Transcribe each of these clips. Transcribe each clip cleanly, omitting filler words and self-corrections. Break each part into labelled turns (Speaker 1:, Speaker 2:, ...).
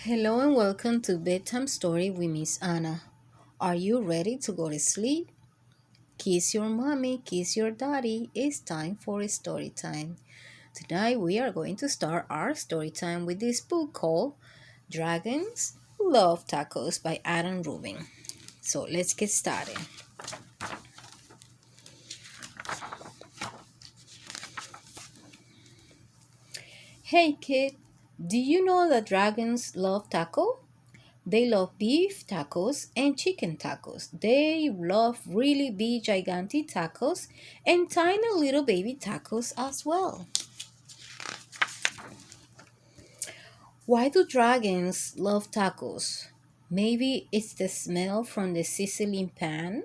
Speaker 1: Hello and welcome to Bedtime Story with Miss Anna. Are you ready to go to sleep? Kiss your mommy, kiss your daddy. It's time for story time. Tonight we are going to start our story time with this book called Dragons Love Tacos by Adam Rubin. So let's get started. Hey kid, do you know that dragons love taco? They love beef tacos and chicken tacos. They love really big, gigantic tacos and tiny little baby tacos as well. Why do dragons love tacos? Maybe it's the smell from the sizzling pan.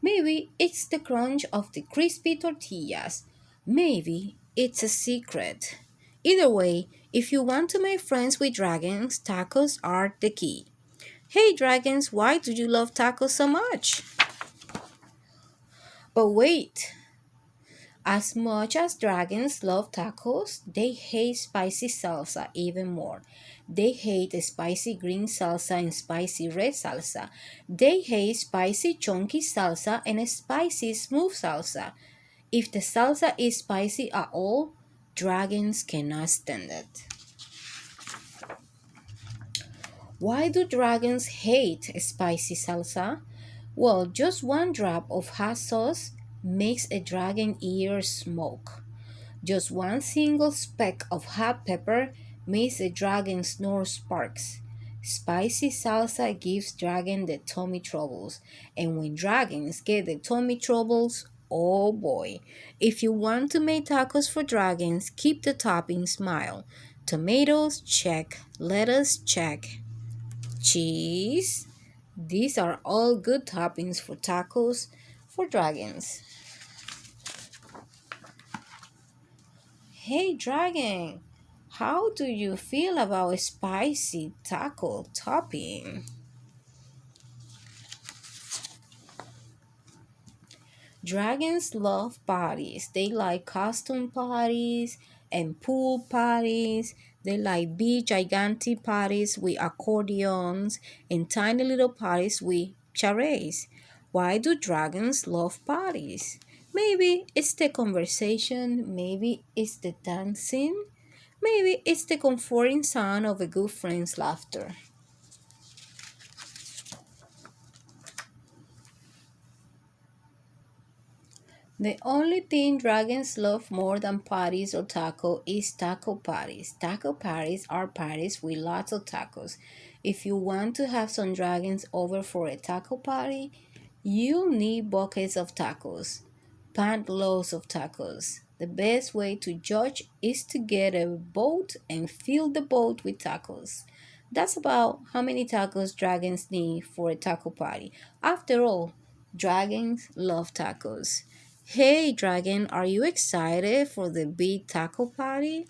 Speaker 1: Maybe it's the crunch of the crispy tortillas. Maybe it's a secret. Either way, if you want to make friends with dragons, tacos are the key. Hey dragons, why do you love tacos so much? But wait, as much as dragons love tacos, they hate spicy salsa even more. They hate spicy green salsa and spicy red salsa. They hate spicy chunky salsa and spicy smooth salsa. If the salsa is spicy at all, dragons cannot stand it. Why do dragons hate spicy salsa? Well, just one drop of hot sauce makes a dragon ear smoke. Just one single speck of hot pepper makes a dragon snore sparks. Spicy salsa gives dragon the tummy troubles, and when dragons get the tummy troubles, oh boy. If you want to make tacos for dragons, keep the toppings mild. Tomatoes, check. Lettuce, check. Cheese. These are all good toppings for tacos for dragons. Hey dragon, how do you feel about a spicy taco topping? Dragons love parties. They like costume parties and pool parties. They like big, gigantic parties with accordions and tiny little parties with charades. Why do dragons love parties? Maybe it's the conversation, maybe it's the dancing, maybe it's the comforting sound of a good friend's laughter. The only thing dragons love more than parties or taco is taco parties. Taco parties are parties with lots of tacos. If you want to have some dragons over for a taco party, you'll need buckets of tacos, pant loads of tacos. The best way to judge is to get a boat and fill the boat with tacos. That's about how many tacos dragons need for a taco party. After all, dragons love tacos. Hey, dragon, are you excited for the big taco party?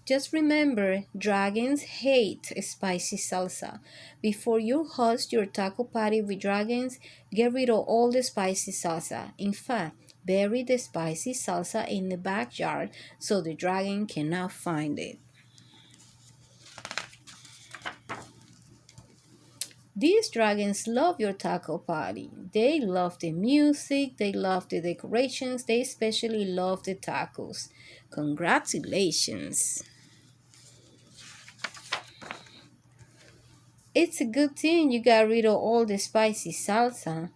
Speaker 1: Just remember, dragons hate spicy salsa. Before you host your taco party with dragons, get rid of all the spicy salsa. In fact, bury the spicy salsa in the backyard so the dragon cannot find it. These dragons love your taco party. They love the music, they love the decorations, they especially love the tacos. Congratulations! It's a good thing you got rid of all the spicy salsa.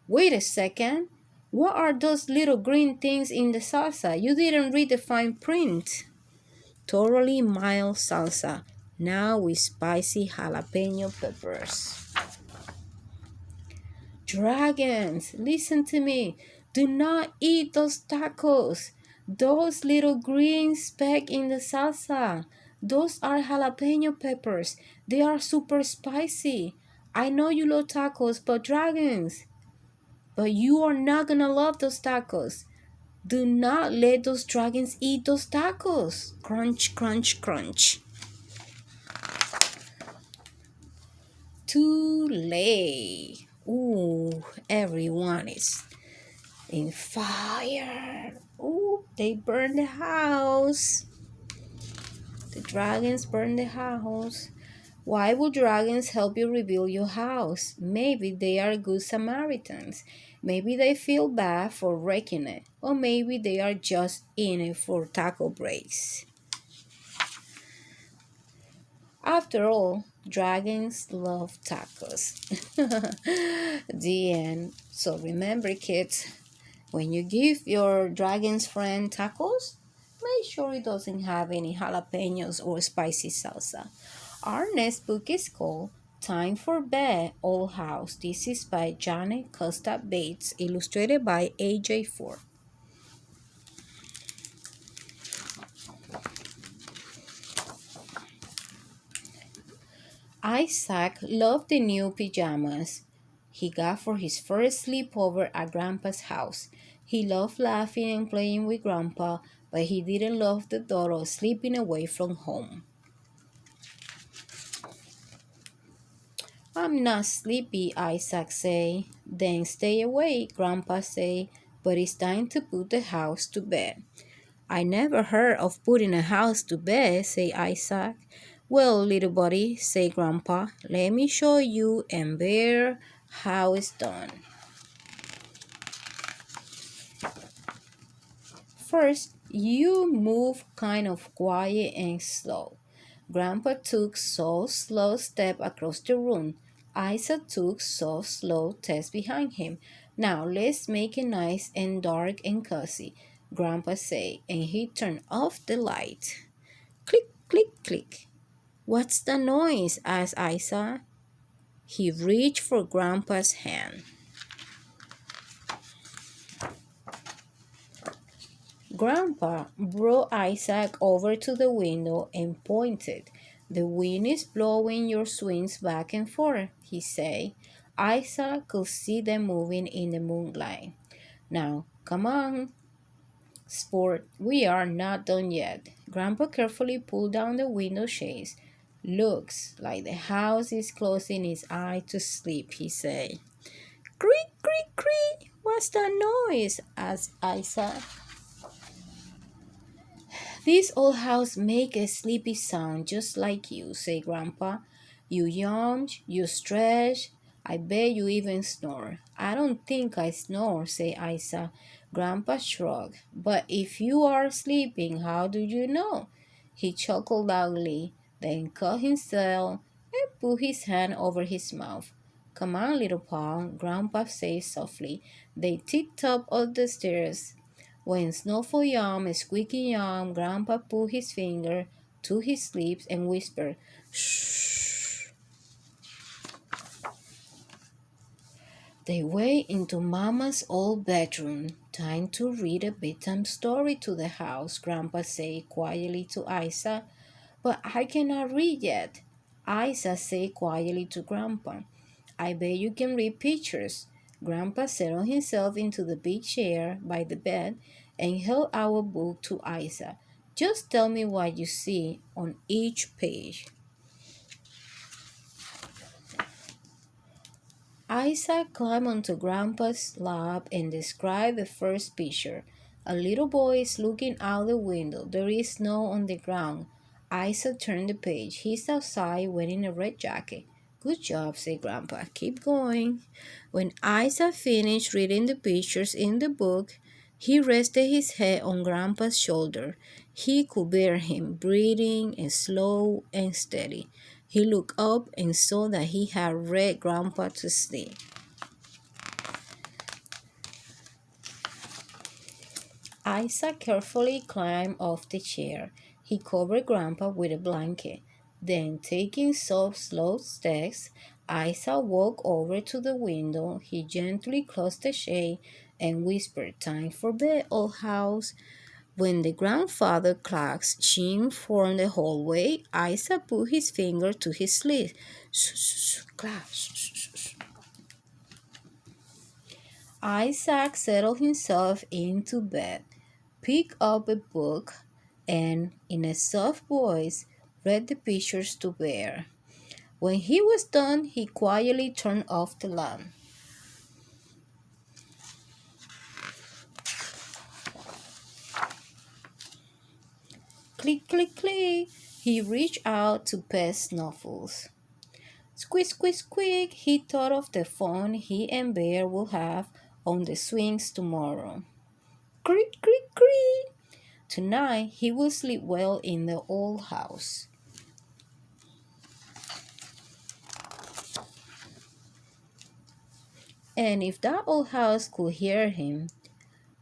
Speaker 1: Wait a second. What are those little green things in the salsa? You didn't read the fine print. Totally mild salsa, now with spicy jalapeno peppers. Dragons, listen to me. Do not eat those tacos. Those little green speck in the salsa. Those are jalapeno peppers. They are super spicy. I know you love tacos, but dragons. But you are not gonna love those tacos. Do not let those dragons eat those tacos. Crunch, crunch, crunch. Too late. Ooh, everyone is in fire. Ooh, they burned the house. The dragons burned the house. Why would dragons help you rebuild your house? Maybe they are good Samaritans. Maybe they feel bad for wrecking it. Or maybe they are just in it for taco breaks. After all, dragons love tacos. The end. So remember, kids, when you give your dragon's friend tacos, make sure it doesn't have any jalapenos or spicy salsa. Our next book is called Time for Bed, Old House. This is by Janet Costa Bates, illustrated by AJ Ford. Isaac loved the new pajamas he got for his first sleepover at Grandpa's house. He loved laughing and playing with Grandpa, but he didn't love the thought of sleeping away from home. I'm not sleepy, Isaac say. Then stay awake, Grandpa say, but it's time to put the house to bed. I never heard of putting a house to bed, say Isaac. Well, little buddy, say Grandpa, let me show you and bear how it's done. First, you move kind of quiet and slow. Grandpa took so slow step across the room. Isaac took so slow steps behind him. Now let's make it nice and dark and cozy, Grandpa said, and he turned off the light. Click, click, click. What's the noise? Asked Isaac. He reached for Grandpa's hand. Grandpa brought Isaac over to the window and pointed. The wind is blowing your swings back and forth, he said. Isaac could see them moving in the moonlight. Now, come on, sport, we are not done yet. Grandpa carefully pulled down the window shades. Looks like the house is closing its eye to sleep, he said. Creak, creak, creak. What's that noise? Asked Isaac. This old house make a sleepy sound just like you, said Grandpa. You yawn, you stretch, I bet you even snore. I don't think I snore, said Isa. Grandpa shrugged. But if you are sleeping, how do you know? He chuckled loudly, then caught himself and put his hand over his mouth. Come on, little paw, Grandpa said softly. They ticked up the stairs. When Snowfall yawned and Squeaky yawned, Grandpa put his finger to his lips and whispered, "Shh." They went into Mama's old bedroom. Time to read a bedtime story to the house, Grandpa said quietly to Isa. But I cannot read yet, Isa said quietly to Grandpa. I bet you can read pictures. Grandpa settled himself into the big chair by the bed and held out a book to Isa. Just tell me what you see on each page. Isaac climbed onto Grandpa's lap and described the first picture. A little boy is looking out the window. There is snow on the ground. Isaac turned the page. He's outside wearing a red jacket. Good job, said Grandpa. Keep going. When Isaac finished reading the pictures in the book, he rested his head on Grandpa's shoulder. He could bear him, breathing and slow and steady. He looked up and saw that he had read Grandpa to sleep. Isaac carefully climbed off the chair. He covered Grandpa with a blanket. Then, taking soft, slow steps, Isaac walked over to the window. He gently closed the shade and whispered, Time for bed, old house. When the grandfather clocks chimed from the hallway, Isaac put his finger to his lips. Shh, shh, shh, clap, shh, shh, shh, shh. Isaac settled himself into bed, picked up a book, and, in a soft voice, read the pictures to Bear. When he was done, he quietly turned off the lamp. Click, click, click. He reached out to pet Snuffles. Squeak, squeak, squeak, he thought of the fun he and Bear will have on the swings tomorrow. Creak, creak, creak. Tonight he will sleep well in the old house. And if that old house could hear him,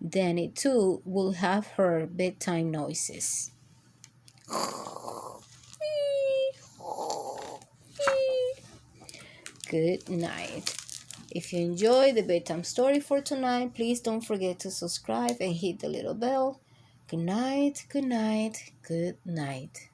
Speaker 1: then it too will have heard bedtime noises. Good night. If you enjoyed the bedtime story for tonight, please don't forget to subscribe and hit the little bell. Good night, good night, good night.